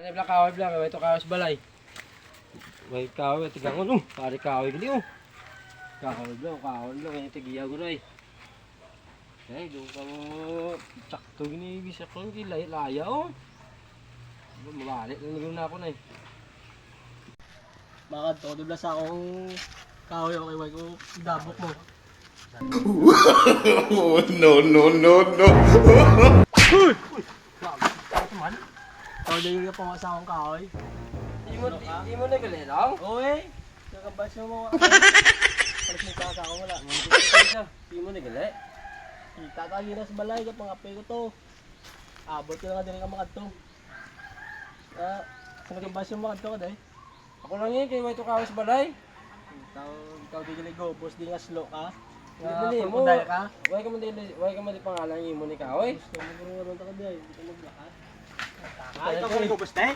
Kaway blang, ito kawas balay. May kaway, tigang ano, pare kaway gini oh. Kaway blang, yung tigiyaw ko na eh. Eh, doon ka mo, sakto gini, bisa ko, laya oh. Mabalik na ako na eh. Bakit to, dibla sa akong kahoy okay, wag ko dabok mo. No. Ikaw din yung pang sa akong kahoy. Di mo na gali lang? Oy, nakabasyo mo. Palis mo sa ako wala. Di mo na gali? Kita ka ginas balay ka pangapay ko to. Abot ko na nga din ka makadto. Sa nakabasyo mo kadto ka day. Ako lang yun, kay ito kawas balay. Ikaw di gali go, boss di nga slow ka. Dili mo. Pagkuday ka. Why ka man di pangalan yung mo ni Kaoy? Gusto mo guro ron ta ka day, di ka maglakad. Ikaw ko ni Gobos, te?